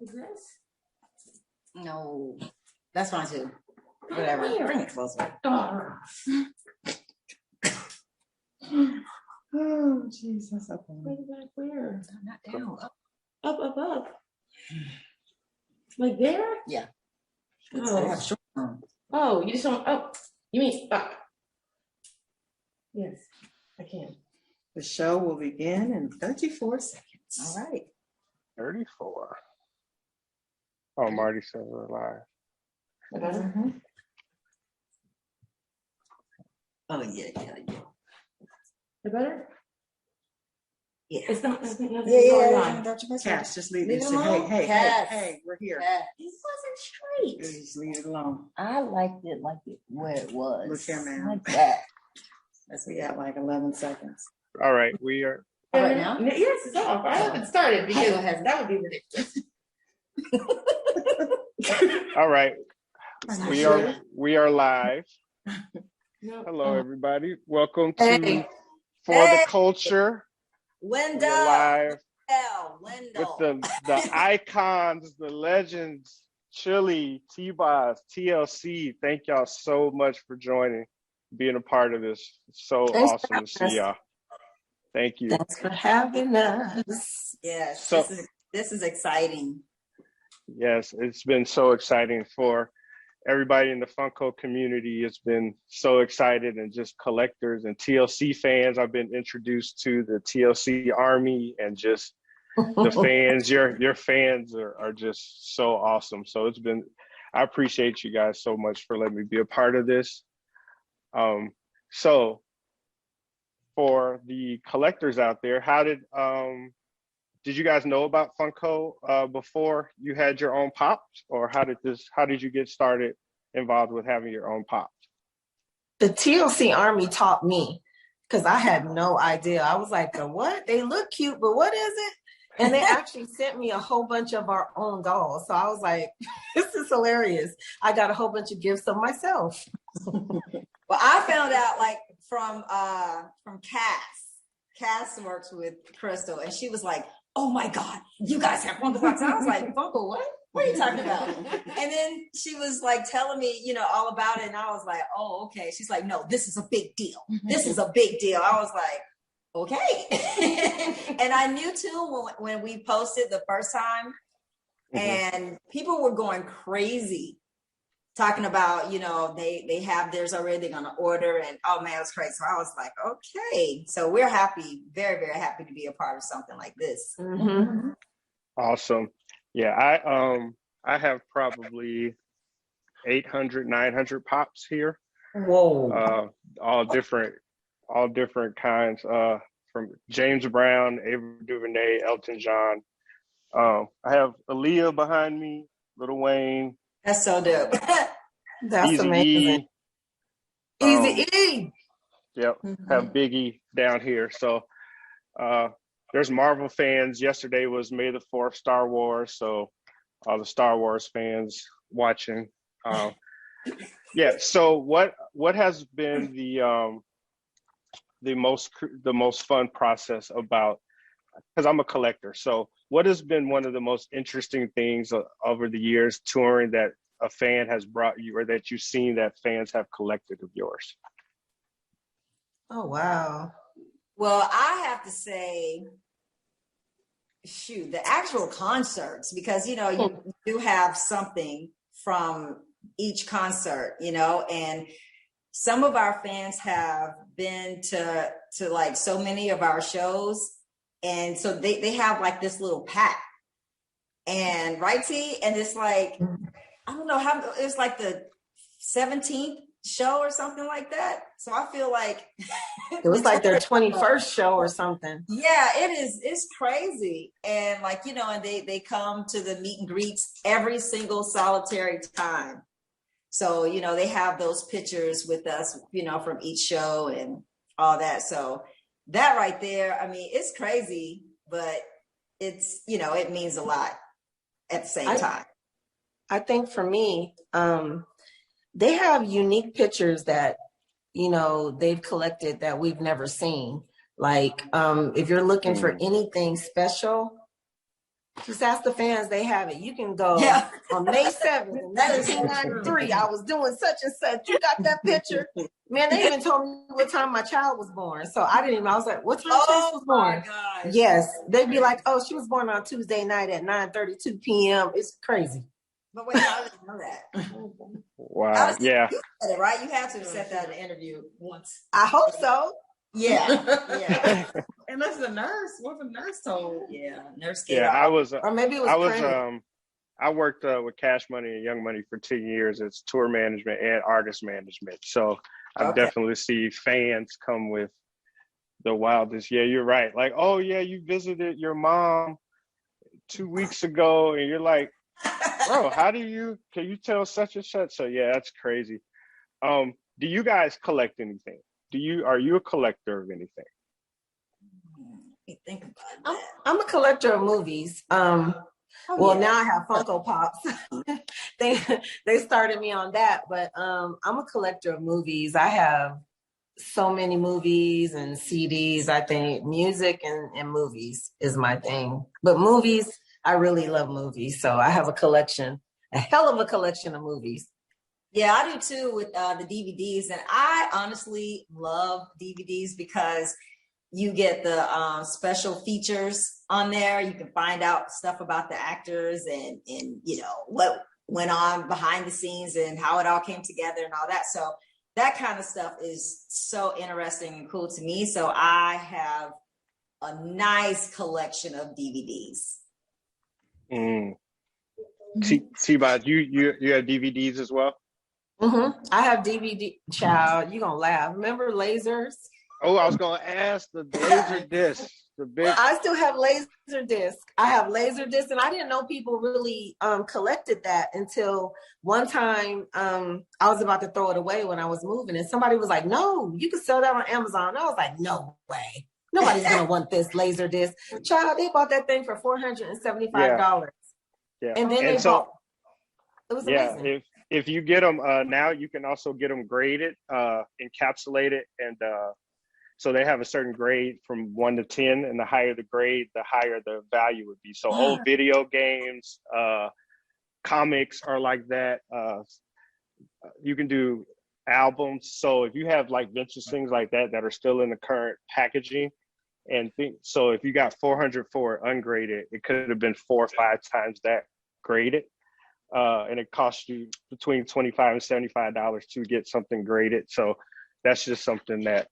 Is this? No, that's fine too. Whatever. Bring it closer. Oh, Jesus. Okay. Where? Not down. Up. Like there? Yeah. Oh, you just want, oh, you mean up. Yes, I can. The show will begin in 34 seconds. All right. 34. Oh, Marty says we're live. Mm-hmm. Oh, yeah. The better? Yeah. It's not nothing going on. Cass, just leave it it. alone. Hey, we're here. It wasn't straight. Just leave it alone. I liked it like it where it was. Look here, man. Like that. That's we got like 11 seconds. All right, we are. All right now? Yes, it's off. I haven't started because that would be ridiculous. All right, we are live. No. Hello, everybody. Welcome to the Culture. Wendell. We're live Wendell. with the icons, the legends, Chili, T-Boz, TLC. Thank y'all so much for joining, being a part of this. It's so awesome to see y'all. Thank you. Thanks for having us. Yes, So, this is exciting. Yes, it's been so exciting for everybody in the Funko community. It's been so excited, and just collectors and TLC fans. I've been introduced to the TLC army, and just the fans. Your fans are just so awesome. So I appreciate you guys so much for letting me be a part of this. So for the collectors out there, how did you guys know about Funko before you had your own pops, or how did you get started involved with having your own pops? The TLC Army taught me, because I had no idea. I was like, the what? They look cute, but what is it? And they actually sent me a whole bunch of our own dolls. So I was like, this is hilarious. I got a whole bunch of gifts of myself. Well, I found out like from Cass. Cass works with Crystal, and she was like, "Oh my God, you guys have Funko Pops." And I was like, "Funko what? What are you talking about?" And then she was like telling me, all about it, and I was like, "Oh, okay." She's like, "No, this is a big deal. This is a big deal." I was like, "Okay." And I knew too when we posted the first time, and people were going crazy, talking about, they have theirs already, they're gonna order, and oh man, it was crazy. So I was like, okay. So we're happy, very, very happy to be a part of something like this. Mm-hmm. Awesome. Yeah, I have probably 800, 900 pops here. Whoa. All different kinds, from James Brown, Ava DuVernay, Elton John. I have Aaliyah behind me, Lil Wayne. That's so dope. That's Easy amazing. Easy E. Yep. Have Biggie down here. So there's Marvel fans. Yesterday was May the 4th, Star Wars. So all the Star Wars fans watching. So what has been the most fun process about, because I'm a collector, so what has been one of the most interesting things over the years touring that a fan has brought you, or that you've seen that fans have collected of yours? Oh, wow. Well, I have to say, the actual concerts, because, you do have something from each concert, and some of our fans have been to like so many of our shows. And so they have like this little pack, and right, T, and it's like, I don't know how, it's like the 17th show or something like that. So I feel like it was like their 21st show or something. Yeah, it's crazy. And like, and they come to the meet and greets every single solitary time. So, they have those pictures with us, from each show and all that. So that right there, I mean, it's crazy, but it's, it means a lot at the same time. I think for me, they have unique pictures that, they've collected that we've never seen. Like, if you're looking for anything special, Just ask the fans, they have it. You can go Yeah. on May 7th, That is 1993. I was doing such and such. You got that picture? Man, they even told me what time my child was born. So I didn't even, I was like, what time Chase was born? Gosh. Yes. They'd be like, oh, she was born on Tuesday night at 9:32 p.m. It's crazy. But wait, how did you know that? Wow. Yeah. You said it, right? You have to have said that in the interview once. I hope so. Yeah. Yeah. Unless the nurse, what the nurse told. Yeah. Nurse gave Yeah. out. Or maybe it was printed. I worked with Cash Money and Young Money for 10 years. It's tour management and artist management. So I've definitely seen fans come with the wildest. Yeah, you're right. Like, oh yeah, you visited your mom 2 weeks ago, and you're like, bro, can you tell such and such? So yeah, that's crazy. Do you guys collect anything? Are you a collector of anything? Think about that. I'm a collector of movies. Now I have Funko Pops. they started me on that, but I'm a collector of movies. I have so many movies and CDs. I think music and movies is my thing. But movies, I really love movies. So I have a hell of a collection of movies. Yeah, I do too with the DVDs. And I honestly love DVDs because you get the special features on there. You can find out stuff about the actors and you know what went on behind the scenes and how it all came together and all that. So that kind of stuff is so interesting and cool to me. So I have a nice collection of DVDs. T-Bot, you have DVDs as well? Mm-hmm. I have DVD. Child, you gonna laugh. Remember lasers? Oh, I was gonna ask the laser disc. I still have laser disc. I have laser disc, and I didn't know people really collected that until one time I was about to throw it away when I was moving, and somebody was like, "No, you can sell that on Amazon." And I was like, "No way, nobody's gonna want this laser disc." Child, they bought that thing for $475. Yeah, and then it was amazing. If you get them now, you can also get them graded, encapsulated, and so they have a certain grade from 1 to 10, and the higher the grade, the higher the value would be. So old video games, comics are like that. You can do albums. So if you have like vintage things like that are still in the current packaging, so if you got 400 for it ungraded, it could have been 4 or 5 times that graded. And it costs you between $25 and $75 to get something graded. So that's just something that,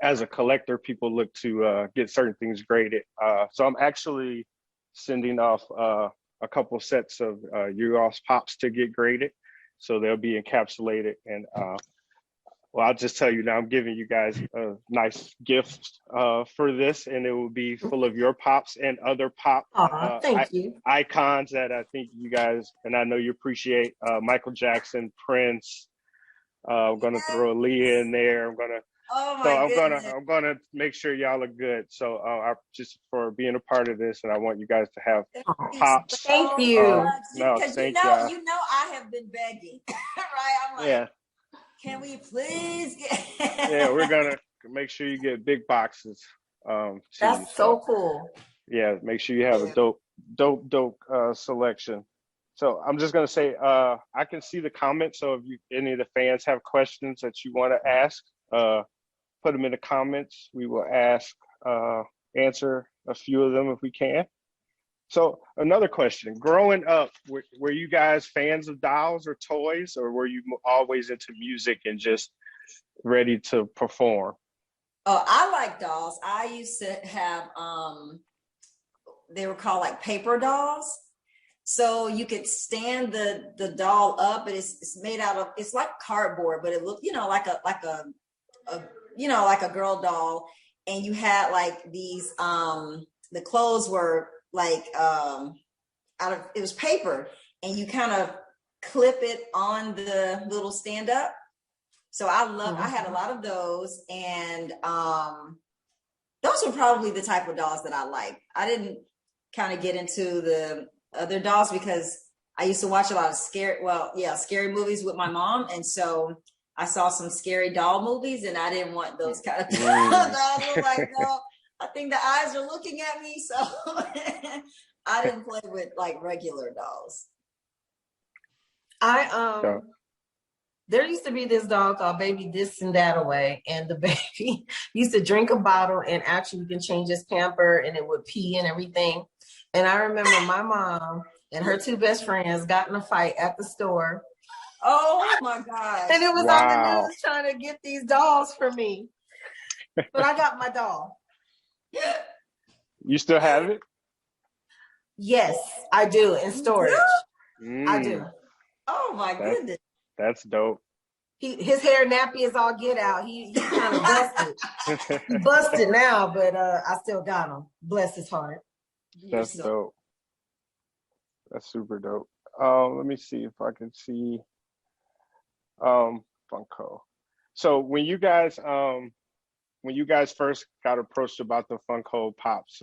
as a collector, people look to get certain things graded. So I'm actually sending off a couple sets of UOS Pops to get graded. So they'll be encapsulated. And I'll just tell you now, I'm giving you guys a nice gift for this, and it will be full of your Pops and other Pop thank you. icons that I think you guys, and I know you appreciate. Michael Jackson, Prince. I'm going to throw Aaliyah in there. I'm gonna make sure y'all are good. So I just for being a part of this, and I want you guys to have Pops. Thank you. Because you know I have been begging, right? I'm like, yeah. Can we please get? Yeah, we're gonna make sure you get big boxes. That's so cool. Yeah, make sure you have a dope selection. So I'm just gonna say, I can see the comments. So if any of the fans have questions that you want to ask, put them in the comments. We will answer a few of them if we can. So another question, growing up, were you guys fans of dolls or toys, or were you always into music and just ready to perform? Oh, I like dolls. I used to have, they were called like paper dolls. So you could stand the doll up, but it's made out of, it's like cardboard, but it looked, like a girl doll. And you had like these, the clothes were like it was paper, and you kind of clip it on the little stand up. So I had a lot of those, and those were probably the type of dolls that I liked. I didn't kind of get into the other dolls because I used to watch a lot of scary movies with my mom, and so I saw some scary doll movies, and I didn't want those kind of dolls. I was like, no, I think the eyes are looking at me. So I didn't play with like regular dolls. I there used to be this dog called Baby This and That Away, and the baby used to drink a bottle, and actually you can change his pamper and it would pee and everything. And I remember my mom and her two best friends got in a fight at the store. Oh my gosh. And it was on the Wow. news trying to get these dolls for me. But I got my doll. You still have it? Yes, I do, in storage. I do. Oh my goodness. That's dope. His hair nappy is all get out. He kind of busted. He busted now, but I still got him. Bless his heart. That's dope. That's super dope. Let me see if I can see Funko. So when you guys first got approached about the Funko Pops,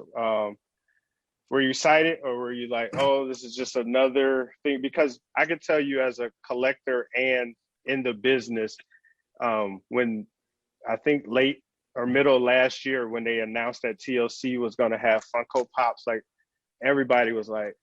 were you excited, or were you like, oh, this is just another thing? Because I could tell you, as a collector and in the business, when I think late or middle last year, when they announced that TLC was going to have Funko Pops, like everybody was like,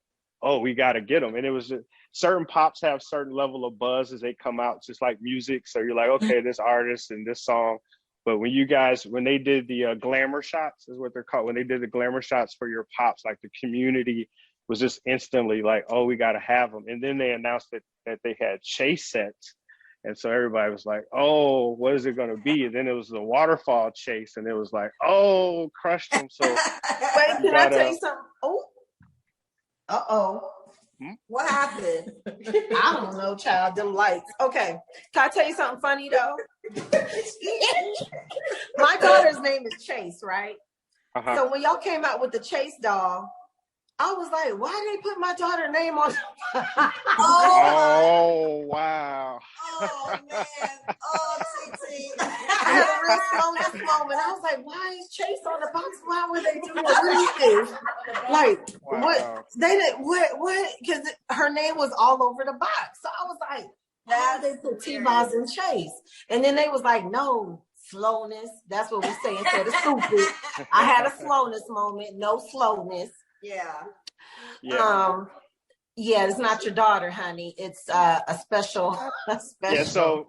oh, we got to get them. And it was certain pops have certain level of buzz as they come out, just like music. So you're like, okay, this artist and this song. But when they did the glamour shots, is what they're called, when they did the glamour shots for your pops, like the community was just instantly like, oh, we got to have them. And then they announced that they had chase sets. And so everybody was like, oh, what is it going to be? And then it was the waterfall chase. And it was like, oh, crushed them. So wait, can I tell you something? Oh, uh-oh. What happened? I don't know, child. Them lights. Okay. Can I tell you something funny, though? My daughter's name is Chase, right? Uh-huh. So when y'all came out with the Chase doll, I was like, why did they put my daughter's name on? Oh, wow. Oh, man. Oh, TT. I had a real slowness moment. I was like, why is Chase on the box? Why would they do that? What is this? Like, Wow. what? They didn't, what? Because her name was all over the box. So I was like, why did they put T-Boz and Chase? And then they was like, no, slowness. That's what we say instead of stupid. I had a slowness moment. No slowness. Yeah. Yeah, it's not your daughter, honey. It's a special When special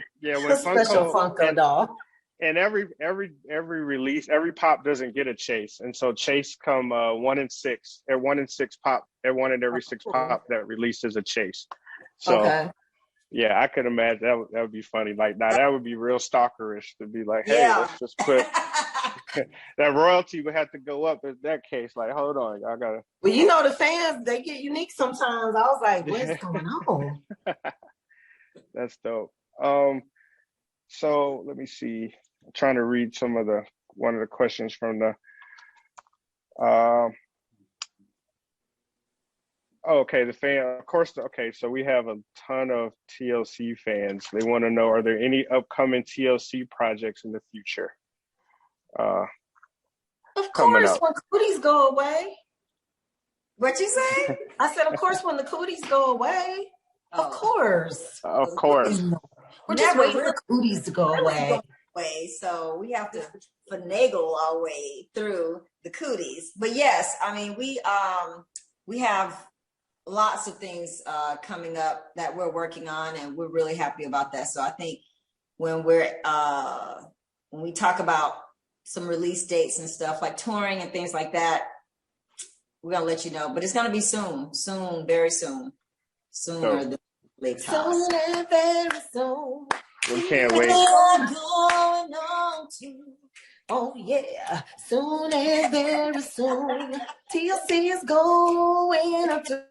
Funko and, doll. And every release, every pop doesn't get a chase, and so chase come 1 in 6, at 1 in 6 pop, at 1 in every 6 pop that releases a chase. So okay. Yeah, I could imagine that would be funny. Like, now that would be real stalkerish to be like, hey, let's just put that royalty would have to go up in that case. Like, hold on, y'all gotta. Well, you know, the fans, they get unique sometimes. I was like, what's going on? That's dope. So let me see. I'm trying to read one of the questions from the okay, the fan, of course. Okay, so we have a ton of TLC fans. They want to know, are there any upcoming TLC projects in the future? Of course, when cooties go away. What you say? I said, of course, when the cooties go away. Of course. Of course. We're just waiting for cooties to go away. So we have to finagle our way through the cooties. But yes, I mean, we have lots of things coming up that we're working on, and we're really happy about that. So I think when we talk about some release dates and stuff like touring and things like that, we're gonna let you know. But it's gonna be soon, very soon, sooner than later. Soon and very soon. We can't wait. Going on to. Oh yeah, soon and very soon. TLC is going up to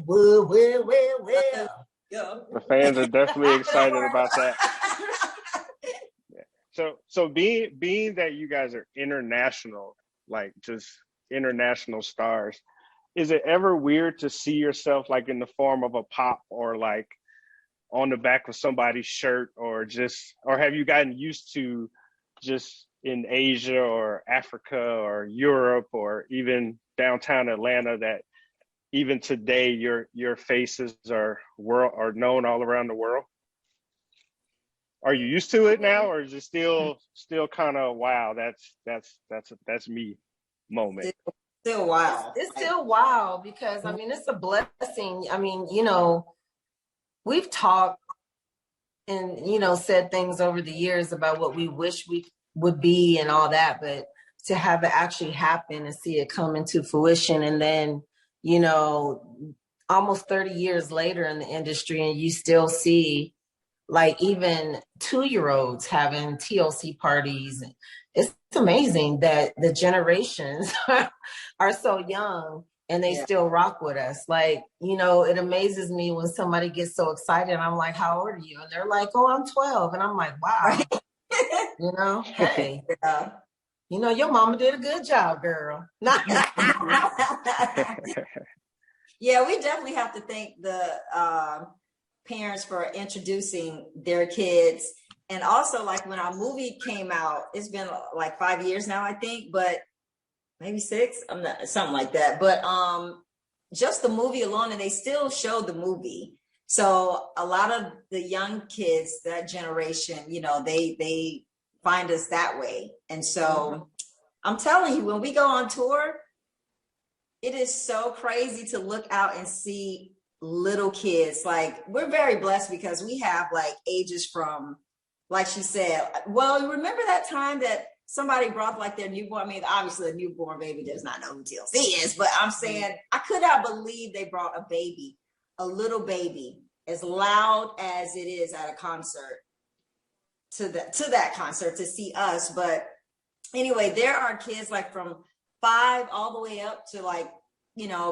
well. The fans are definitely excited about that. Yeah. So being that you guys are international, like just international stars, is it ever weird to see yourself like in the form of a pop or like on the back of somebody's shirt, or have you gotten used to just in Asia or Africa or Europe or even downtown Atlanta that even today your faces are known all around the world? Are you used to it now, or is it still kind of wow, that's me moment? Still wild. It's still wild because I mean, it's a blessing. I mean, we've talked and, said things over the years about what we wish we would be and all that, but to have it actually happen and see it come into fruition. And then, almost 30 years later in the industry, and you still see like even 2-year-olds having TLC parties. It's amazing that the generations are so young and they still rock with us. Like, it amazes me when somebody gets so excited. I'm like, how old are you? And they're like, oh, I'm 12. And I'm like, wow, hey, your mama did a good job, girl. Yeah, we definitely have to thank the parents for introducing their kids. And also, like when our movie came out, it's been like 5 years now, I think, but maybe 6, I'm not, something like that. But just the movie alone, and they still showed the movie. So a lot of the young kids, that generation, they find us that way. And so I'm telling you, when we go on tour, it is so crazy to look out and see little kids. Like, we're very blessed because we have like ages from, like she said, well, you remember that time that somebody brought like their newborn? I mean, obviously a newborn baby does not know who TLC is, but I'm saying I could not believe they brought a little baby, as loud as it is at a concert, to that concert to see us. But anyway, there are kids like from 5 all the way up to like,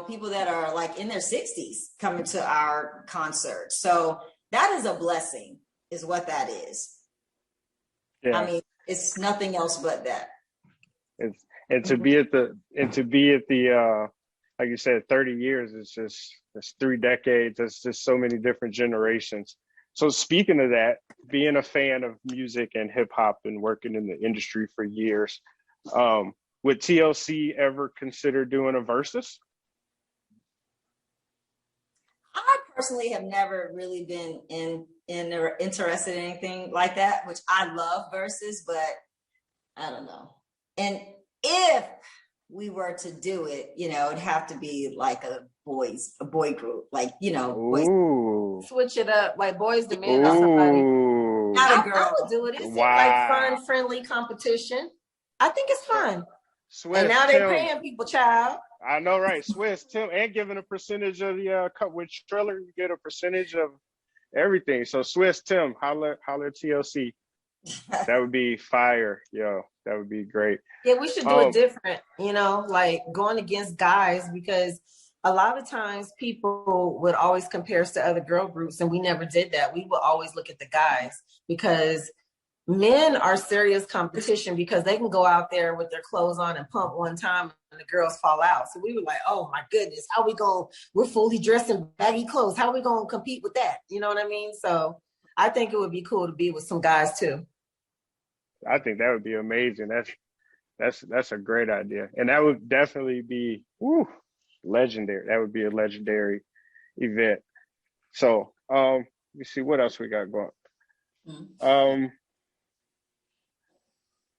people that are like in their 60s coming to our concert. So that is a blessing, is what that is. Yeah. I mean, it's nothing else but that. And to be at the like you said, 30 years, it's 3 decades. It's just so many different generations. So speaking of that, being a fan of music and hip hop and working in the industry for years, would TLC ever consider doing a versus? I personally have never really been interested in anything like that, which I love versus, but I don't know. And if we were to do it, it'd have to be like a boy group, like, boys. Switch it up, like Boys to Men or somebody. Not a girl. I would do it. It's like fun, friendly competition. I think it's fun. Swiss, and now they're paying people, child. I know, right? Swiss, Tim, and giving a percentage of the cut with Triller, you get a percentage of everything. So Swiss, Tim, holler TLC. That would be fire, yo. That would be great. Yeah, we should do it different, like going against guys, because a lot of times people would always compare us to other girl groups, and we never did that. We would always look at the guys, because men are serious competition, because they can go out there with their clothes on and pump one time and the girls fall out. So we were like, oh my goodness, we're fully dressed in baggy clothes. How are we going to compete with that? You know what I mean? So I think it would be cool to be with some guys too. I think that would be amazing. That's a great idea. And that would definitely be legendary. That would be a legendary event. So let me see what else we got going.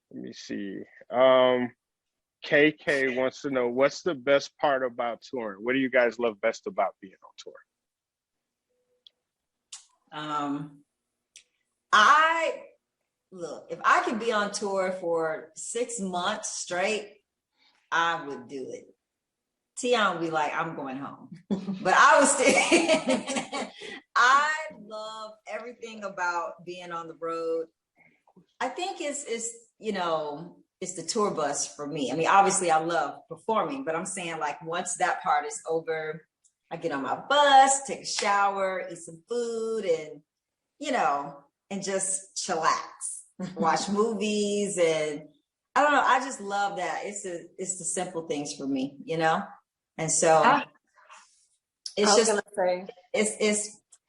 Let me see. KK wants to know, what's the best part about touring? What do you guys love best about being on tour? Look, if I could be on tour for 6 months straight, I would do it. Tion would be like, I'm going home. But I was still, I love everything about being on the road. I think it's the tour bus for me. I mean, obviously I love performing, but I'm saying like once that part is over, I get on my bus, take a shower, eat some food, and and just chillax, watch movies, and I don't know. I just love that. It's the simple things for me, and so it's.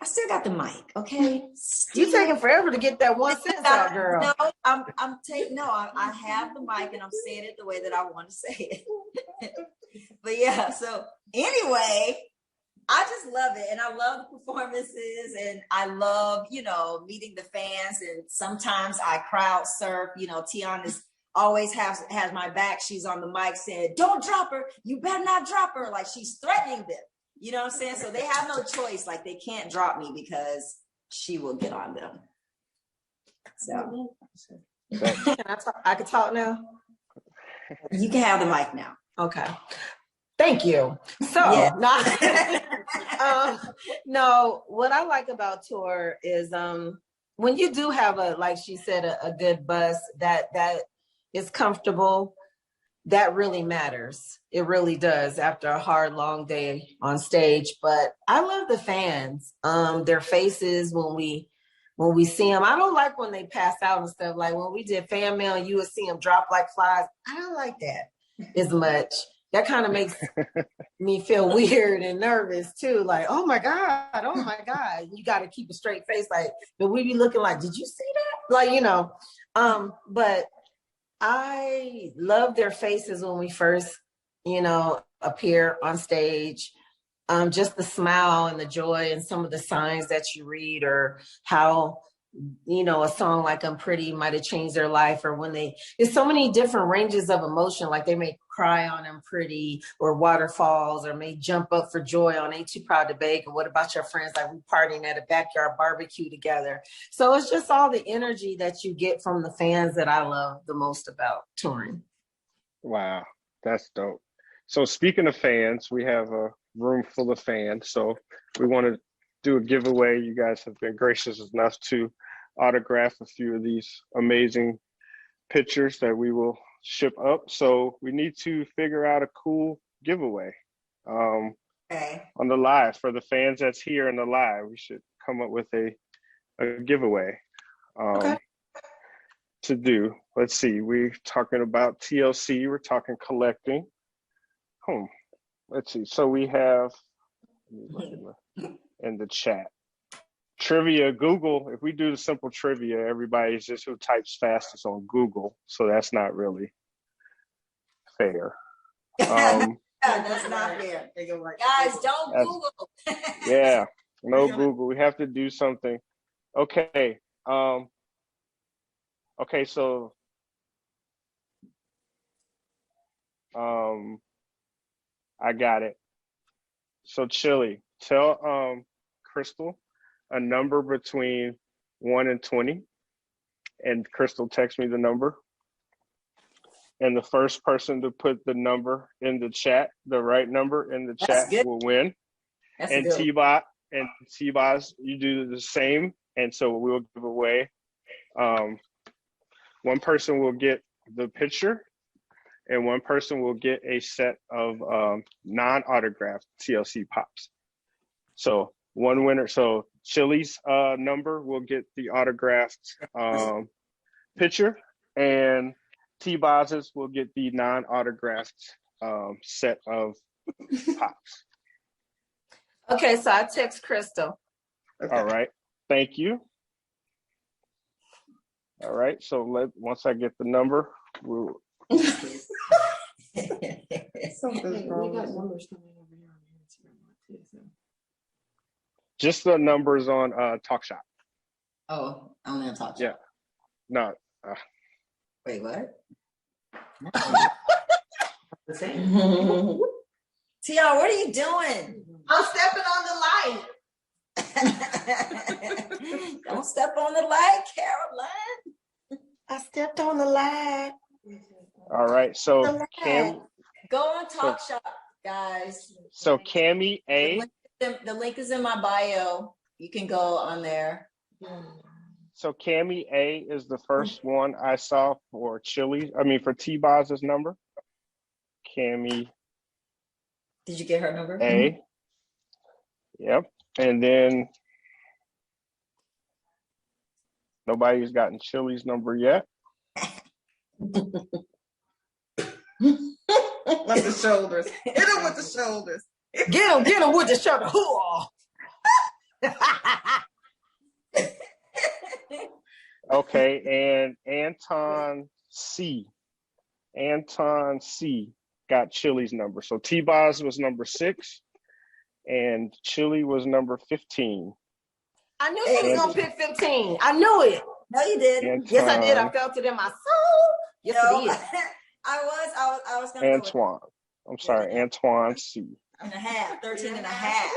I still got the mic, okay? You taking forever to get that one sentence out, girl. No, I have the mic and I'm saying it the way that I want to say it. But yeah, so anyway, I just love it. And I love the performances, and I love, meeting the fans. And sometimes I crowd surf, Tion is always has my back. She's on the mic saying, "Don't drop her. You better not drop her." Like she's threatening them. You know what I'm saying? So they have no choice. Like they can't drop me because she will get on them. So I can talk now. you can have the mic now. Okay. Thank you. So, Yeah. no, what I like about tour is when you do have like she said, a good bus that is comfortable, that really matters. It really does after a hard, long day on stage. But I love the fans, their faces when we see them. I don't like when they pass out and stuff. Like when we did fan mail, you would see them drop like flies. I don't like that as much. That kind of makes me feel weird and nervous too. Like, oh my God. You got to keep a straight face. Like, but we be looking like, did you see that? Like, but I love their faces when we first, appear on stage. Just the smile and the joy and some of the signs that you read, or how, a song like I'm Pretty might have changed their life, or when there's so many different ranges of emotion, like they may cry on I'm Pretty, or Waterfalls, or may jump up for joy on Ain't Too Proud to Bake, or What About Your Friends, like we partying at a backyard barbecue together. So it's just all the energy that you get from the fans that I love the most about touring. Wow, that's dope. So speaking of fans, we have a room full of fans. So we want to do a giveaway. You guys have been gracious enough to autograph a few of these amazing pictures that we will ship up. So we need to figure out a cool giveaway on the live. For the fans that's here in the live, we should come up with a giveaway to do. Let's see, we're talking about TLC, we're talking collecting. Let's see, so we have in the chat. Trivia, Google, if we do the simple trivia, everybody's just who types fastest on Google. So that's not really fair. That's not fair. Guys, don't Google. Yeah, no Google. We have to do something. Okay. Okay, so I got it. So Chili, tell Crystal a number between 1 and 20, and Crystal text me the number. And the first person to put the number in the chat, the right number in the chat, will win. And T-Boz, you do the same. And so we'll give away. One person will get the picture, and one person will get a set of non-autographed TLC Pops. So one winner. So Chili's number will get the autographed picture, and T-Boz's will get the non-autographed set of Pops. Okay, so I text Crystal. Okay. All right, thank you. All right, so once I get the number, we'll. We got numbers coming over here on Instagram too. So. Just the numbers on Talk Shop. Oh, only on Talk Shop. Yeah. No. Wait, what? The same. Tia, what are you doing? I'm stepping on the light. Don't step on the light, Caroline. I stepped on the light. All right, so Cam, go on Talk Shop, guys. So Cammy A. The link is in my bio. You can go on there. So Cammy A is the first one I saw for for T-Boz's number. Cammy. Did you get her number? A. Yep. And then nobody's gotten Chili's number yet. With the shoulders. Hit him with the shoulders. Get him with the shoulder. Okay, and Anton C got Chili's number. So T-Boz was number 6, and Chili was number 15. I knew he was gonna pick 15. I knew it. No, you did. Anton, Yes, I did. I felt it in my soul. Yes, No, it is. I was gonna go with Antoine. I'm sorry, Antoine C. and a half, 13 and a half.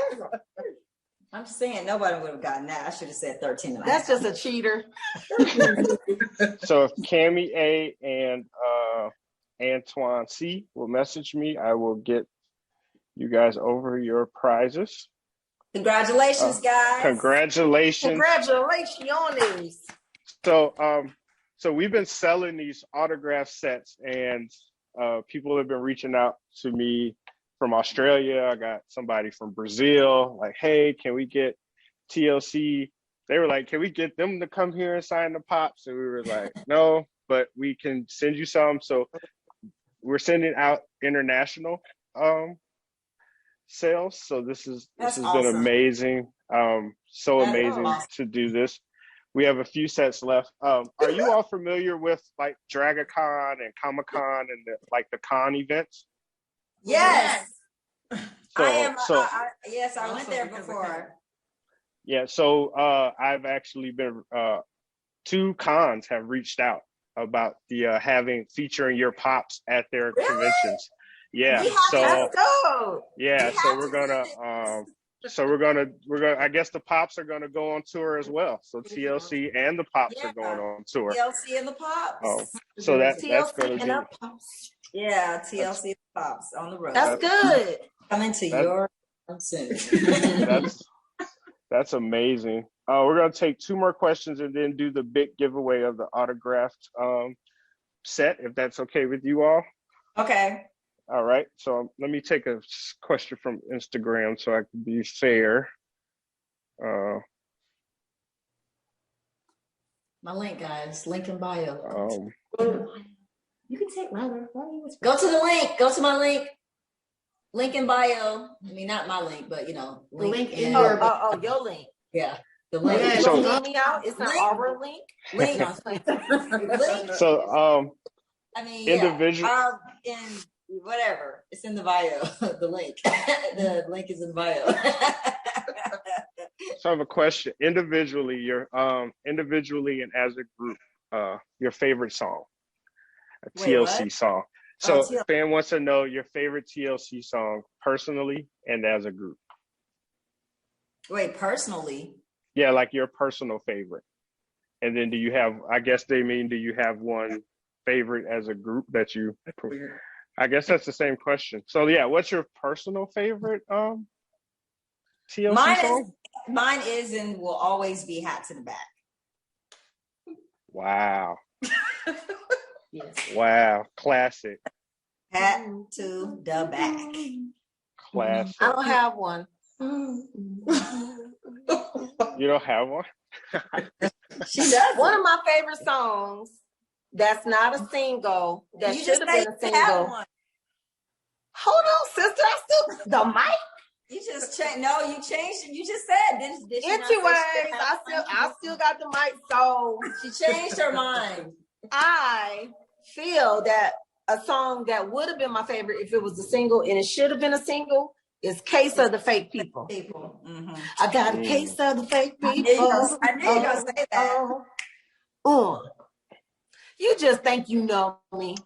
I'm just saying nobody would have gotten that. I should have said 13 and a half. That's just a cheater. So if Cammy A and Antoine C will message me, I will get you guys over your prizes. Congratulations, guys. Congratulations. Congratulations. So we've been selling these autograph sets, and people have been reaching out to me from Australia. I got somebody from Brazil, like, hey, can we get TLC? They were like, can we get them to come here and sign the pops? And we were like, no, but we can send you some. So we're sending out international sales. So this has awesome. been amazing. So That's amazing awesome. to do this. We have a few sets left. Are you all familiar with like DragaCon and Comic-Con and the con events? Yes. So, I am. so yes, I went there before. yeah. So I've actually been. Two cons have reached out about the featuring your pops at their conventions. Yeah. So yeah. So we're gonna I guess the pops are gonna go on tour as well. So TLC and the pops are going on tour. TLC and the pops. So that's gonna be. Yeah, TLC and the pops on the road. That's good. Coming to your soon. That's amazing. We're gonna take two more questions and then do the big giveaway of the autographed set, if that's okay with you all. Okay. All right. So let me take a question from Instagram so I can be fair. My link, guys. Link in bio. You can take my link. Go to the link. Go to my link. Link in bio. I mean, not my link, but link in your your link. Yeah. The link. Yeah, So- me out. It's not our link. Link. So I mean, individual. in whatever. It's in the bio. The link. The link is in the bio. So I have a question. Individually and as a group, your favorite song, a TLC song. So fan wants to know your favorite TLC song personally and as a group. Wait, personally? Yeah, like your personal favorite. And then do you have one favorite as a group that you, I guess that's the same question. So yeah, what's your personal favorite TLC song? Mine is and will always be Hat to the Back. Wow. Yes. Wow. Classic. Hat to the Back. Classic. I don't have one. You don't have one? She does. One of my favorite songs that's not a single, that should have been a single. Hold on, sister. I still the mic. You just changed. No, you changed it. You just said this. Anyways, I still got the mic. So She changed her mind. I feel that a song that would have been my favorite if it was a single, and it should have been a single, is Case of the Fake People. Mm-hmm. I got a case of the fake people. I knew you were gonna say that. You just think you know me.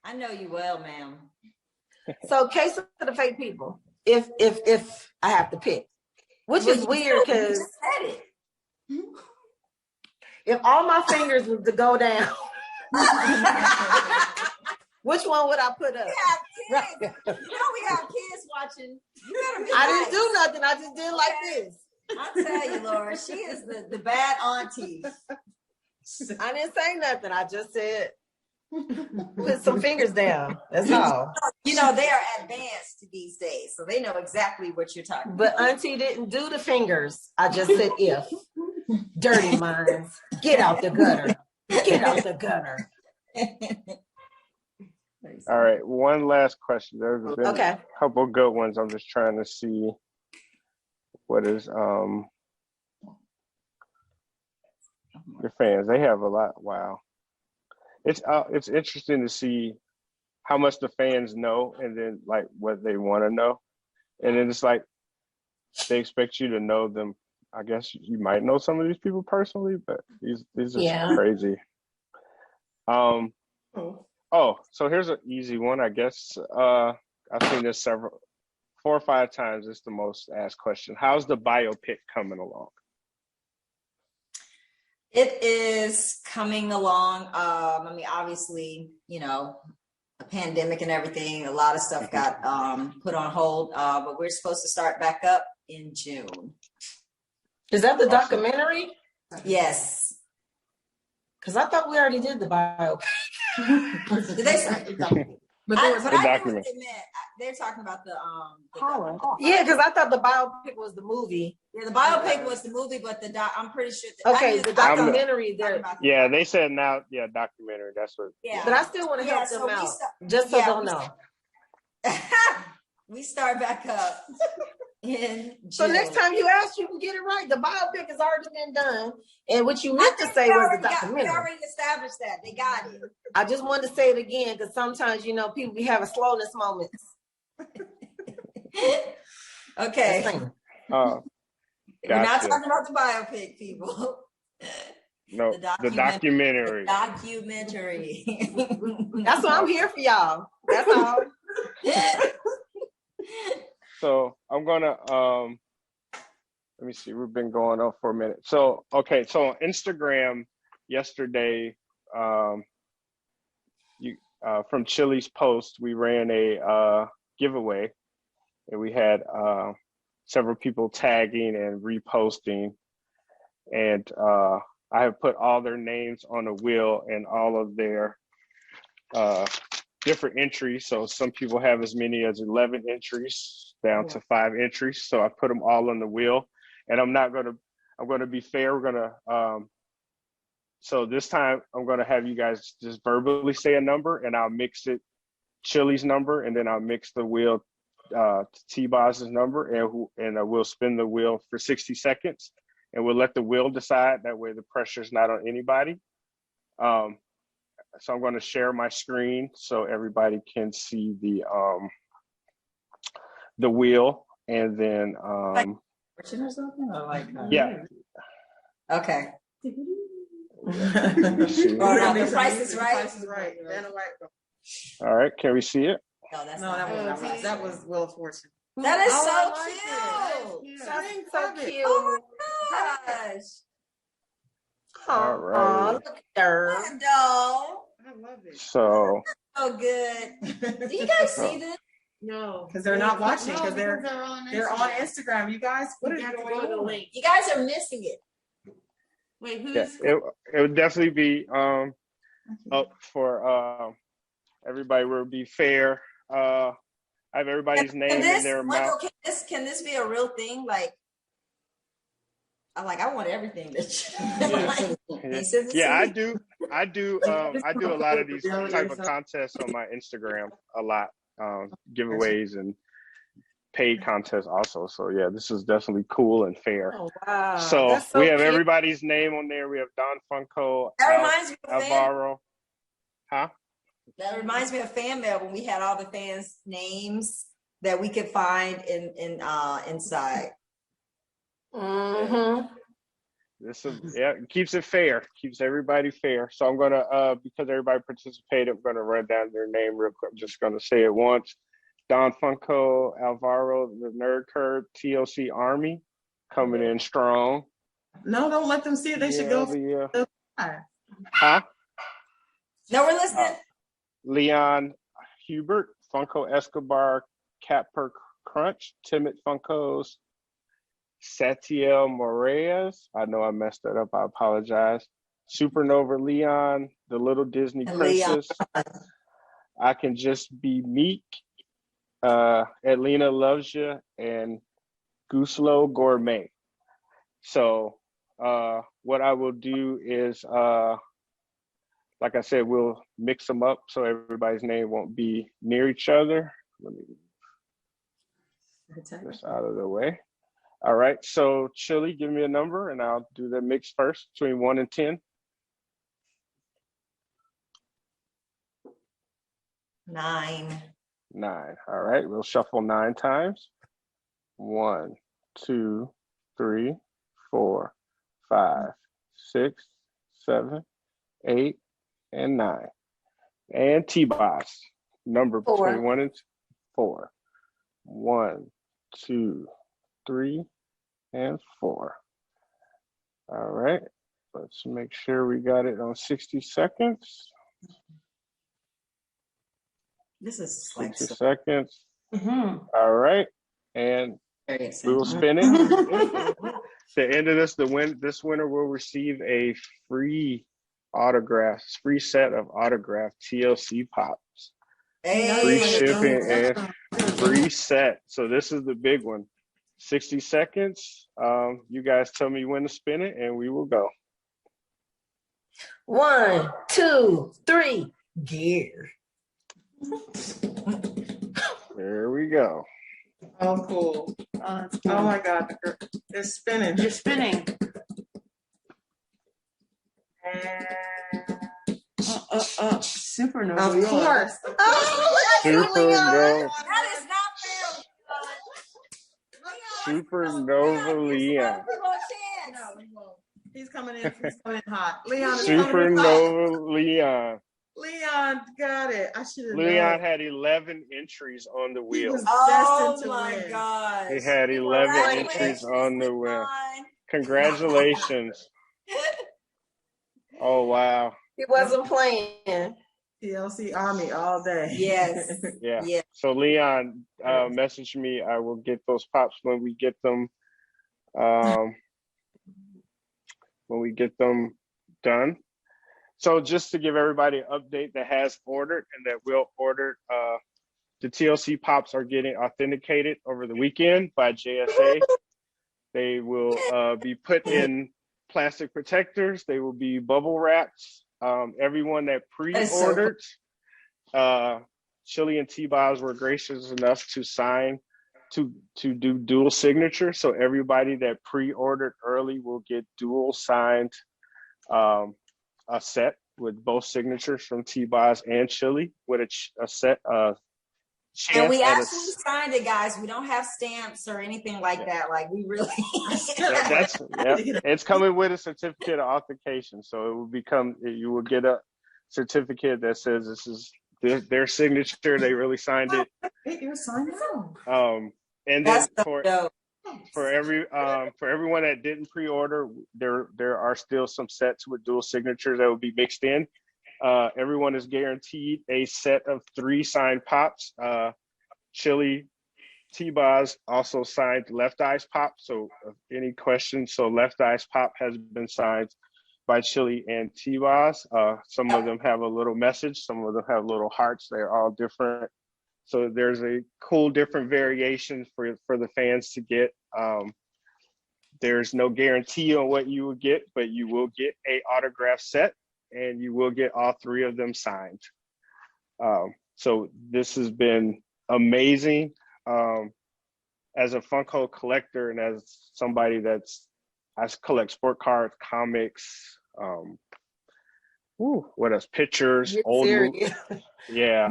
I know you well, ma'am. So Case of the Fake People. If I have to pick, which is weird because if all my fingers was to go down, which one would I put up? We have kids. You know we have kids watching. You better be I nice. didn't do nothing. I just did like this. I tell you, Laura, she is the bad auntie. I didn't say nothing. I just said put some fingers down. That's all. You know they are advanced these days, so they know exactly what you're talking But about. Auntie didn't do the fingers. I just said if. Dirty minds. Get out the gutter. Get out the gutter. All right, one last question. There's been Okay. a couple good ones. I'm just trying to see what is your fans. They have a lot. Wow, it's interesting to see how much the fans know, and then like what they want to know, and then it's like they expect you to know them. I guess you might know some of these people personally, but these are Yeah. crazy. Oh, Oh, so here's an easy one, I guess. I've seen this 4 or 5 times. It's the most asked question. How's the biopic coming along? It is coming along. I mean, obviously, a pandemic and everything, a lot of stuff got put on hold, but we're supposed to start back up in June. Is that the Awesome. documentary? Yes. Because I thought we already did the bio. Did they say? but there was But The I knew what document. they meant. They're talking about the Horror. Yeah, because I thought the biopic was the movie. Yeah, the biopic was the movie, but I'm pretty sure. Okay, the documentary there. Yeah, they said now, yeah, documentary. That's what. Yeah. But I still want to help them out, just so they'll know. We start back up in June. So next time you ask, you can get it right. The biopic has already been done, and what you meant to say was the documentary. We already established that. They got it. I just wanted to say it again because sometimes people be having slowness moments. Okay. Gotcha. We're not talking about the biopic, people. No, the documentary. The documentary. That's why I'm here for y'all. That's all. So I'm gonna let me see. We've been going on for a minute. So okay, so on Instagram yesterday, from Chili's post, we ran a giveaway, and we had several people tagging and reposting, and I have put all their names on a wheel and all of their different entries. So some people have as many as 11 entries down to 5 entries. So I put them all on the wheel, and I'm going to be fair. We're going to, so this time I'm going to have you guys just verbally say a number, and I'll mix it Chili's number, and then I'll mix the wheel T-Boz's number, and we'll spin the wheel for 60 seconds, and we'll let the wheel decide. That way the pressure's not on anybody. So I'm going to share my screen so everybody can see the wheel, and then or something, or like yeah. Okay. Let's see. Oh, no, the Price is Right. Price is Right. Vanna White. All right, can we see it? No, that's No, not that was Wheel of Fortune. That is Oh, so cute. That's So cute. Oh my gosh. All right. Look at her. No. I love it. So So good. Do you guys see this? No, Because they're not watching, because they're on on Instagram. You guys, what You is have to going go to the on? link. You guys are missing it. Wait, who's? yeah, it would definitely be up for everybody. Will be fair. I have everybody's name and their amount. Can this be a real thing? I want everything that Yeah, I do a lot of these type of contests on my Instagram a lot, giveaways and paid contests also. So yeah, this is definitely cool and fair. Oh, wow. So That's so we have cute. everybody's name on there. We have Don Funko, That reminds me of Alvaro. Huh? That reminds me of fan mail when we had all the fans' names that we could find inside. Mm-hmm. It keeps it fair, keeps everybody fair. So I'm gonna because everybody participated, I'm gonna run down their name real quick. I'm just gonna say it once. Don Funko, Alvaro, the Nerd Curve, TLC Army, coming in strong. No, don't let them see it. They should go. Huh? No, we're listening. Leon Hubert, Funko Escobar, Capper Crunch, Timid Funkos, Satiel Moraes. I know I messed that up. I apologize. Supernova Leon, the Little Disney Princess. I Can Just Be Meek. Atlina Loves You, and Guslo Gourmet. So what I will do is, like I said, we'll mix them up so everybody's name won't be near each other. Let me get this out of the way. All right, so Chili, give me a number and I'll do the mix first between 1 and 10. 9. 9. All right, we'll shuffle 9 times. 1, 2, 3, 4, 5, 6, 7, 8, and 9. And T-Boss, number 4. 21 and 4. 1, 2, 3, and 4. All right. Let's make sure we got it on 60 seconds. This is like 60 so seconds. Mm-hmm. All right. And very we will exciting. spin it. The end of this, this winner will receive a free set of autographed TLC Pops. Free Hey, shipping and free set. So this is the big one. 60 seconds. You guys tell me when to spin it and we will go. 1, 2, 3. Gear. There we go. Oh, cool. Oh, that's cool. Oh my God, they're spinning. You're spinning. Supernova. Of course. Oh, Supernova, that is not fair. Supernova Leon. He's coming in hot. Leon is coming in hot. Supernova Leon. Leon got it. I should have known. Leon had 11 entries on the He wheel. was Oh destined to my win. gosh. He had 11 entries on the wheel. Congratulations. Oh, wow. He wasn't playing. TLC Army all day. Yes. Yeah. Yeah. So Leon, message me. I will get those pops when we get them. When we get them done. So just to give everybody an update that has ordered and that will order, the TLC Pops are getting authenticated over the weekend by JSA. They will be put in plastic protectors. They will be bubble wrapped. Everyone that pre-ordered, Chili and T-Boz were gracious enough to sign to do dual signature. So everybody that pre-ordered early will get dual signed a set with both signatures from T-Boz and Chili with a set of. And we actually signed it, guys. We don't have stamps or anything like that. Like we really. It's coming with a certificate of authentication, so it will become. You will get a certificate that says this is their signature. They really signed it. You're signing out. And then for everyone that didn't pre-order, there are still some sets with dual signatures that will be mixed in. Everyone is guaranteed a set of 3 signed pops. Chili, T-Boz also signed Left Eyes Pop. So any questions? So Left Eyes Pop has been signed by Chili and T-Boz. Some of them have a little message. Some of them have little hearts. They're all different. So there's a cool different variation for the fans to get. There's no guarantee on what you will get, but you will get a autograph set and you will get all 3 of them signed. So this has been amazing. As a Funko collector and as somebody I collect sport cards, comics, what else? Pictures, old movies. Yeah.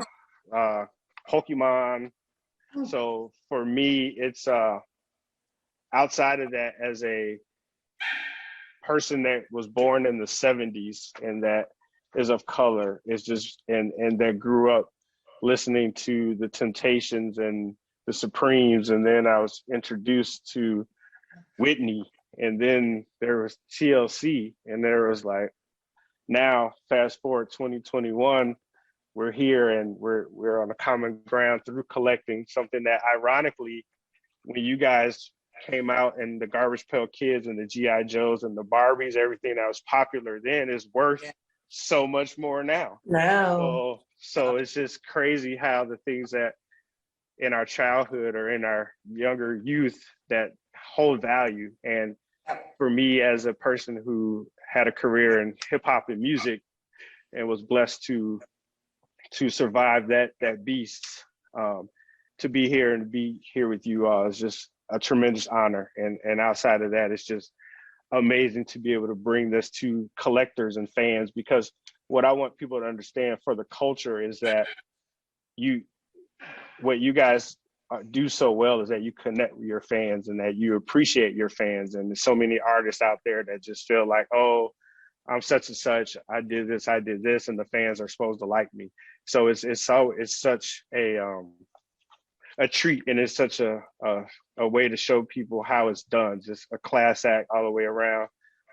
Pokemon. So for me, it's outside of that, as a person that was born in the 70s and that is of color, is just and that grew up listening to the Temptations and the Supremes, and then I was introduced to Whitney, and then there was TLC, and there was like, now fast forward 2021, we're here and we're on a common ground through collecting something that ironically, when you guys came out and the Garbage Pail Kids and the G.I. Joes and the Barbies, everything that was popular then is worth so much more now. No. So it's just crazy how the things that in our childhood or in our younger youth that hold value. And for me, as a person who had a career in hip hop and music and was blessed to survive that beast, to be here and be here with you all is just a tremendous honor. And outside of that, it's just amazing to be able to bring this to collectors and fans, because what I want people to understand for the culture is that what you guys do so well is that you connect with your fans and that you appreciate your fans. And there's so many artists out there that just feel like, oh, I'm such and such. I did this, and the fans are supposed to like me. So it's such a treat, and it's such a way to show people how it's done. Just a class act all the way around.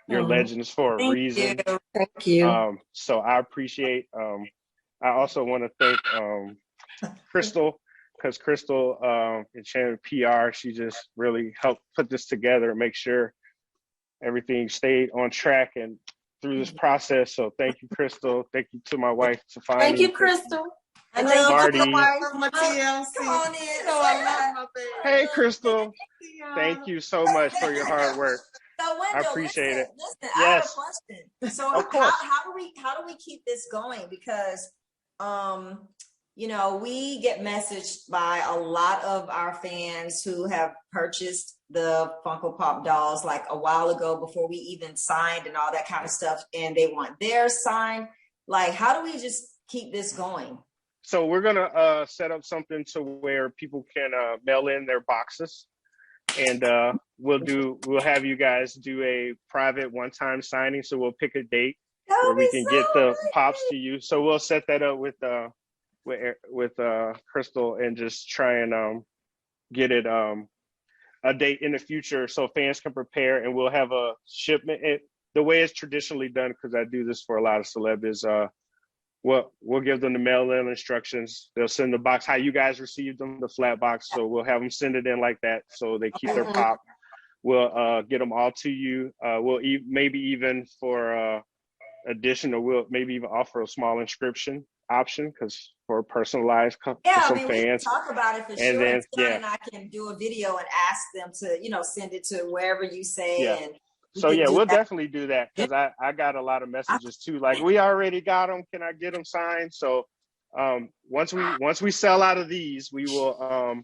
You're legends for a Thank reason. you. Thank you. So I appreciate. I also want to thank Crystal, because Crystal in Channel PR, she just really helped put this together and make sure everything stayed on track and through this process. So thank you, Crystal. Thank you to my wife, Tafani. Thank you, Crystal. I Thank know. Marty. My TLC. Come on in. You know I love my baby. Hey, Crystal. Yeah. Thank you so much for your hard work. So Wendell, I appreciate it. Listen, I have a Yes. question. So Of course. how do we keep this going? Because you know, we get messaged by a lot of our fans who have purchased the Funko Pop dolls like a while ago before we even signed and all that kind of stuff, and they want theirs signed. Like, how do we just keep this going? So we're gonna set up something to where people can mail in their boxes, and we'll have you guys do a private one-time signing. So we'll pick a date where we can get the pops to you. So we'll set that up with Crystal and just try and get it a date in the future so fans can prepare, and we'll have a shipment. The way it's traditionally done, because I do this for a lot of celeb, is we'll give them the mail-in instructions. They'll send the box how you guys received them, the flat box. So we'll have them send it in like that, so they keep their pop. We'll get them all to you. We'll maybe even for additional, we'll maybe even offer a small inscription option, because for personalized for some we can fans. talk about it for And sure. then, And I can do a video and ask them to, you know, send it to wherever you say. Yeah. And So yeah, we'll definitely do that, because I got a lot of messages too. Like, we already got them. Can I get them signed? So once we sell out of these, we will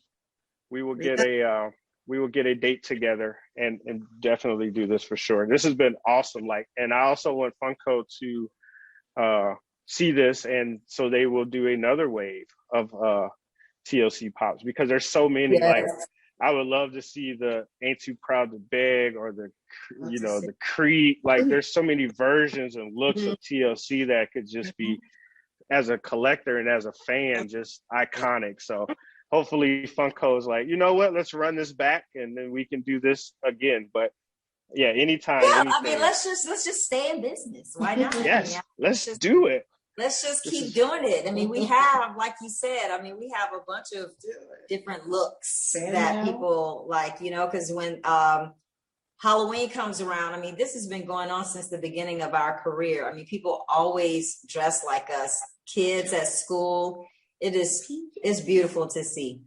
get a date together and definitely do this for sure. This has been awesome. Like, and I also want Funko to see this, and so they will do another wave of TLC pops, because there's so many. Like, I would love to see the Ain't Too Proud to Beg, or the Creed. Like, there's so many versions and looks of TLC that could just be, as a collector and as a fan, just iconic. So hopefully Funko is like, you know what, let's run this back and then we can do this again. But yeah, anytime. Yeah, anything. I mean, let's just stay in business. Why not? Yes, I mean, let's do it. Let's just keep doing it. I mean, we have, like you said, I mean, we have a bunch of different looks that people like, you know, because when Halloween comes around, I mean, this has been going on since the beginning of our career. I mean, people always dress like us, kids at school. It's beautiful to see.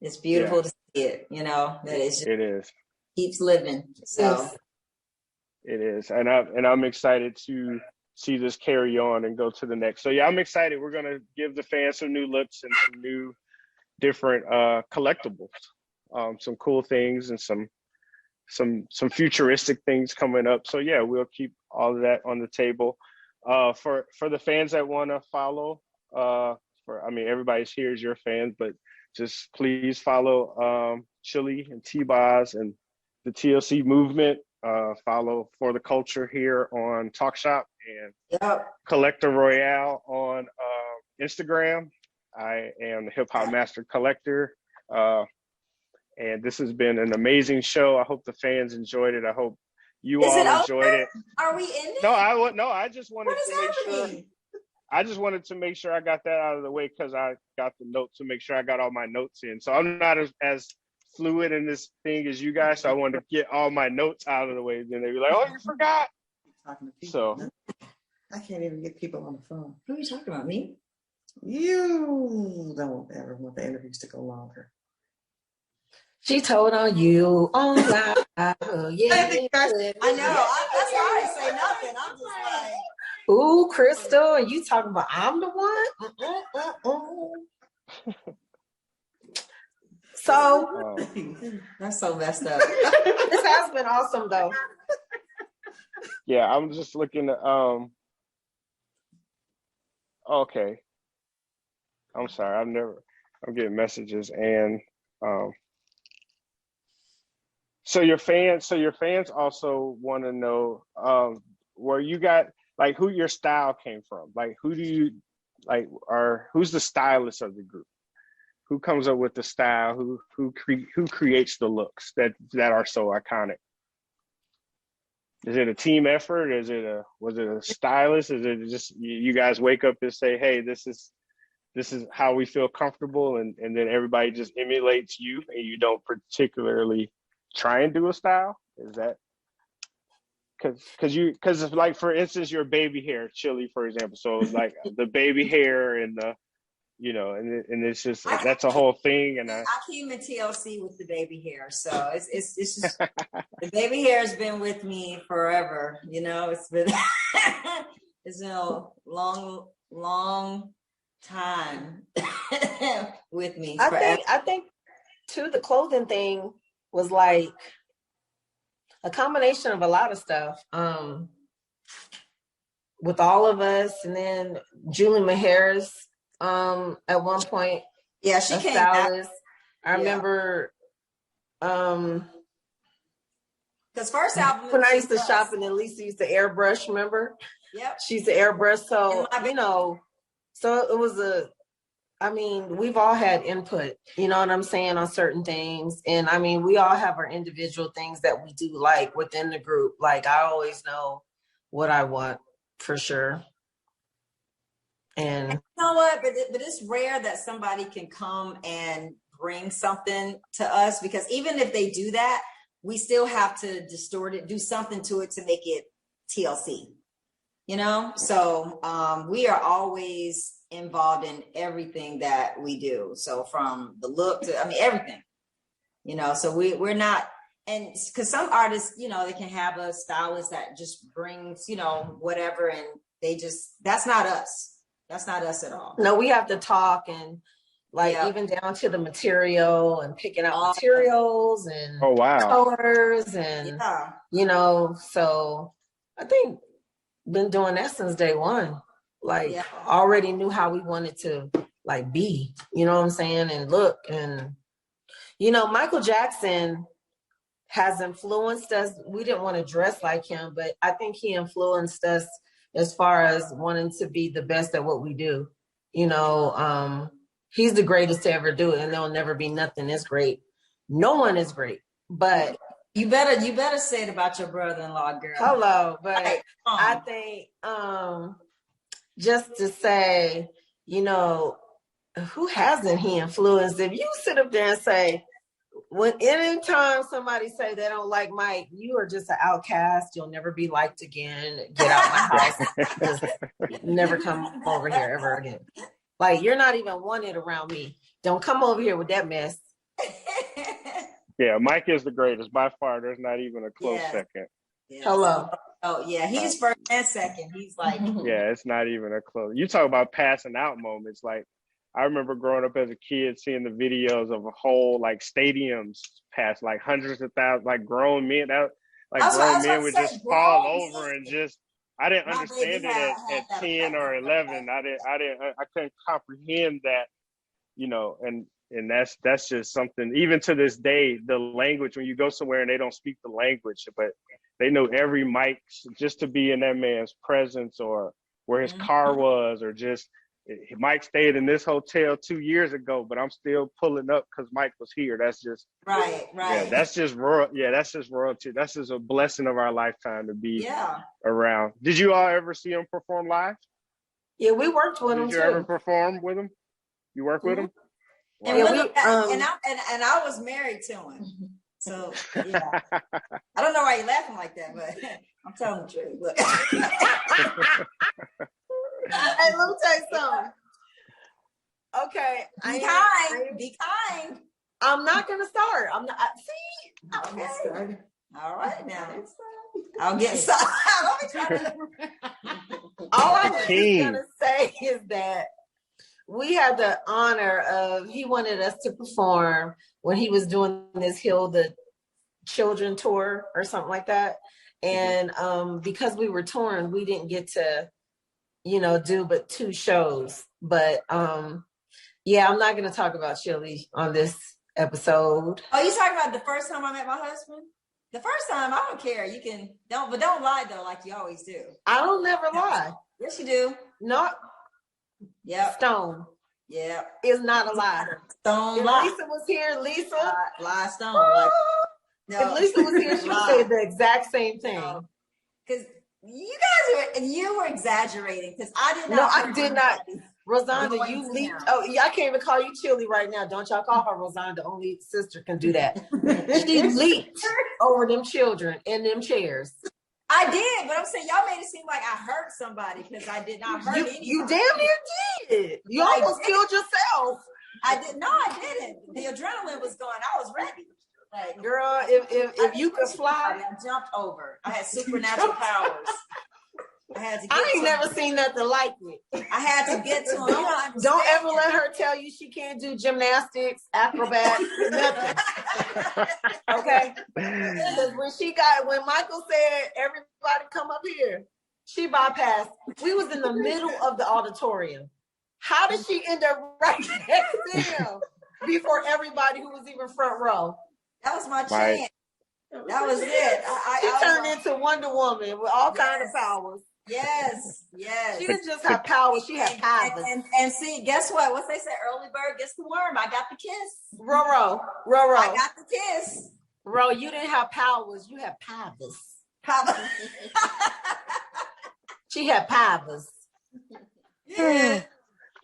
It's beautiful to see it, you know, that it is. Keeps living. So it is. And I'm excited to see this carry on and go to the next. So yeah, I'm excited. We're gonna give the fans some new looks and some new different collectibles, some cool things and some futuristic things coming up. So yeah, we'll keep all of that on the table. For the fans that want to follow, everybody's here is your fans, but just please follow Chili and T-Boz and the TLC movement. Follow For the Culture here on Talk Shop, and Collector Royale on Instagram. I am the Hip Hop Master Collector. And this has been an amazing show. I hope the fans enjoyed it. I hope you all enjoyed it. Are we in it? I just wanted to make sure. I just wanted to make sure I got that out of the way, because I got the note to make sure I got all my notes in. So I'm not as fluid in this thing as you guys. So I wanted to get all my notes out of the way. Then they'd be like, "Oh, you forgot." Talking to people. So I can't even get people on the phone. Who are you talking about? Me? You don't ever want the interviews to go longer. She told on you online. Yeah. I know. That's why I say nothing. I'm just like, ooh, Crystal, and you talking about I'm the one? So that's so messed up. This has been awesome though. Yeah, I'm just looking at okay. I'm sorry, I'm getting messages, and so your fans also want to know where you got like who your style came from. Like who do you like are who's the stylist of the group? Who comes up with the style? Who creates the looks that are so iconic? Is it a team effort? Was it a stylist? Is it just you guys wake up and say, hey, this is how we feel comfortable, and then everybody just emulates you and you don't particularly try and do a style? Is that because like for instance your baby hair chili, for example, so like the baby hair and the and it's just that's a whole thing. And I came in TLC with the baby hair, so it's just the baby hair has been with me forever. It's been it's been a long time with me. I think too, the clothing thing was like a combination of a lot of stuff with all of us, and then Julie Maher's at one point, yeah, she came stylist. I remember because first album when I used to shop and then Lisa used to airbrush, remember? Yep. She used to airbrush, so so it was we've all had input, you know what I'm saying, on certain things. And we all have our individual things that we do like within the group. Like I always know what I want for sure. And you know what? But it's rare that somebody can come and bring something to us, because even if they do that, we still have to distort it, do something to it to make it TLC. So we are always involved in everything that we do. So from the look to everything. So we're not, and because some artists, they can have a stylist that just brings, whatever, and that's not us. That's not us at all. No, we have to talk and even down to the material and picking out materials and colors and so I think been doing that since day one. Already knew how we wanted to be, you know what I'm saying, and look. And Michael Jackson has influenced us. We didn't want to dress like him, but I think he influenced us as far as wanting to be the best at what we do. He's the greatest to ever do it, and there'll never be nothing as great. No one is great, but you better say it about your brother-in-law, girl. Hello, but I think just to say, who hasn't he influenced? If you sit up there and say, when anytime somebody say they don't like Mike, you are just an outcast. You'll never be liked again. Get out my house. Just never come over here ever again. You're not even wanted around me. Don't come over here with that mess. Yeah, Mike is the greatest by far. There's not even a close second. Yeah. Hello. Oh yeah, he's first and second. He's like yeah, it's not even a close. You talk about passing out moments. I remember growing up as a kid seeing the videos of a whole stadiums pass hundreds of thousands, grown men out, grown men would just fall over and just. I didn't understand it at 10 or 11. I couldn't comprehend that, and that's just something. Even to this day, the language, when you go somewhere and they don't speak the language, but they know every mic just to be in that man's presence, or where his car was, or just Mike stayed in this hotel 2 years ago, but I'm still pulling up because Mike was here. That's just right. Yeah, that's just royal. Yeah, that's just royalty. That's just a blessing of our lifetime to be around. Did you all ever see him perform live? Yeah, we worked with him. Did you ever perform with him? You work with him? Wow. And I was married to him. So yeah, I don't know why you're laughing like that, but I'm telling the truth. Look. Hey, let me tell you something. Okay, Be kind. I'm not gonna start. I'm not. See, okay. All right, now I'll get started. All I'm just gonna say is that we had the honor of, he wanted us to perform when he was doing this Heal the Children tour or something like that. And because we were touring, we didn't get to, do but 2 shows. But yeah, I'm not going to talk about Chili on this episode. Oh, you talking about the first time I met my husband? The first time, I don't care. You can but don't lie though, like you always do. I don't never lie. Yes, you do. Not Yep. Stone. Yep. Is not a lie. Stone If lie. Lisa was here, Lisa. Lie stone. Like, no. If Lisa was here, she would say the exact same thing. Because you were exaggerating. Because I did not. No, I did not. Rosanda, you Going leaked. down. Oh, yeah, I can't even call you Chili right now. Don't y'all call her Rosanda. Only sister can do that. She leaked over them children in them chairs. I did, but I'm saying y'all made it seem like I hurt somebody because I did not hurt anybody. You damn near did. You almost killed yourself. I did. No, I didn't. The adrenaline was going. I was ready. Like, Girl, if you could fly, I jumped over. I had supernatural powers. I had to. I ain't never seen nothing like it. I had to get to him. Don't ever let her tell you she can't do gymnastics, acrobats, nothing. Okay? Because when Michael said everybody come up here, she bypassed. We was in the middle of the auditorium. How did she end up right next to him before everybody who was even front row? That was my Right. chance. That was it. She turned into Wonder Woman with all kinds of powers. Yes. She didn't just have powers, she had powers. And see, guess what? What they say, early bird gets the worm. I got the kiss. Roro. I got the kiss. Ro, you didn't have powers, you had powers. She had powers.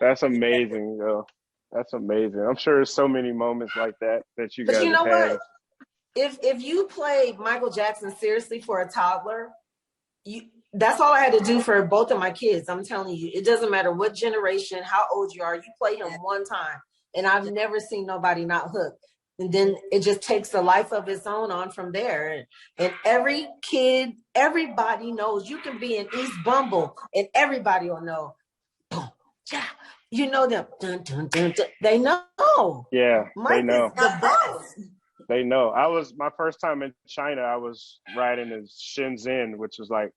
That's amazing, though. That's amazing. I'm sure there's so many moments like that you But guys you know have had. what? If you played Michael Jackson seriously for a toddler, that's all I had to do for both of my kids. I'm telling you, it doesn't matter what generation, how old you are, you play him one time. And I've never seen nobody not hooked. And then it just takes a life of its own on from there. And every kid, everybody knows. You can be in East Bumble and everybody will know. Boom, yeah. You know them. Dun, dun, dun, dun. They know. Yeah, Mike they know. is the best. They know. My first time in China, I was riding in Shenzhen, which was like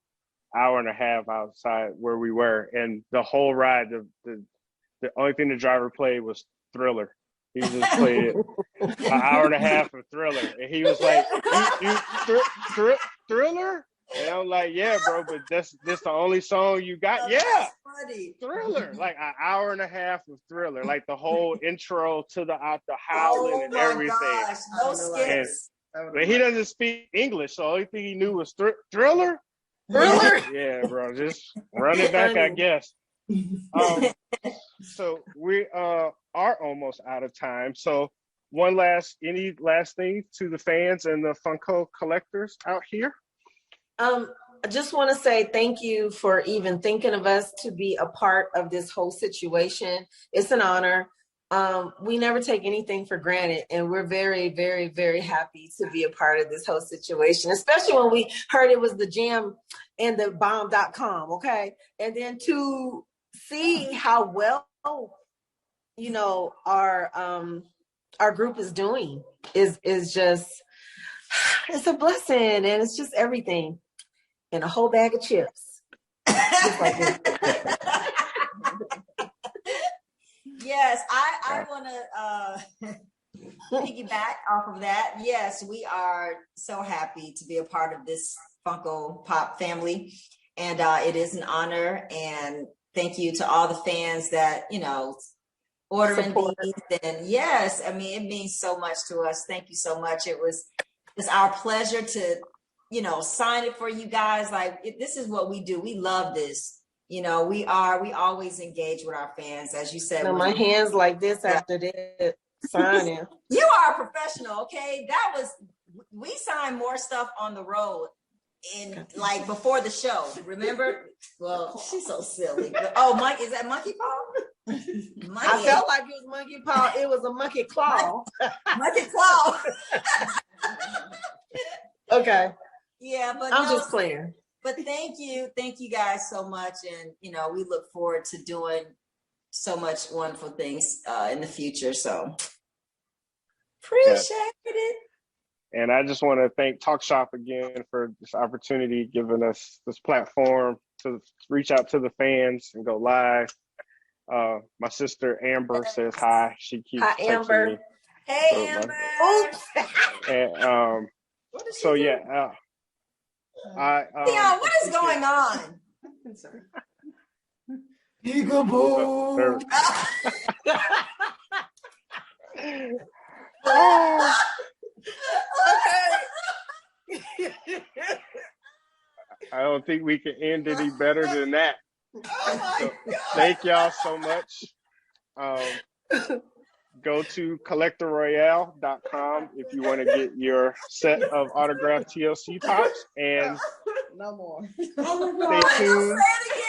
hour and a half outside where we were. And the whole ride, the only thing the driver played was Thriller. He just played an hour and a half of Thriller. And he was like, Thriller? And I'm like, yeah, bro, but this the only song you got? Yeah. Funny. Thriller. Like an hour and a half of Thriller. Like the whole intro to the howling and everything. Gosh, no skips. But he doesn't speak English, so the only thing he knew was Thriller. Thriller? Yeah, bro, just run it back, I guess. So we are almost out of time. So any last thing to the fans and the Funko collectors out here? I just want to say thank you for even thinking of us to be a part of this whole situation. It's an honor. We never take anything for granted, and we're very, very, very happy to be a part of this whole situation, especially when we heard it was the jam and the bomb.com. Okay. And then to see how well, our group is doing is just, it's a blessing, and it's just everything. And a whole bag of chips. Just like this. Yes, I want to piggyback off of that. Yes, we are so happy to be a part of this Funko Pop family. And it is an honor. And thank you to all the fans that, ordering Support. these. And yes, I mean, it means so much to us. Thank you so much. It's our pleasure to sign it for you guys. Like, this is what we do. We love this. We always engage with our fans, as you said. My hands like this after that signing. You are a professional, okay? We signed more stuff on the road like before the show. Remember? Well, she's so silly. Oh, Mike, is that monkey paw? I felt like it was monkey paw. It was a monkey claw. Monkey claw. Okay. Yeah, but I'm just playing. But thank you guys so much, and we look forward to doing so much wonderful things in the future. So appreciate it. And I just want to thank Talk Shop again for this opportunity, giving us this platform to reach out to the fans and go live. My sister Amber says hi. She keeps texting Amber. me. Hey, Amber. Oops. And What did she So do? yeah, Leon, what is going on? I'm sorry. Peekaboo. I don't think we can end any better than that. Oh my So God. thank y'all so much. Go to collectorroyale.com if you want to get your set of autographed TLC pops, and No more. stay tuned. Say it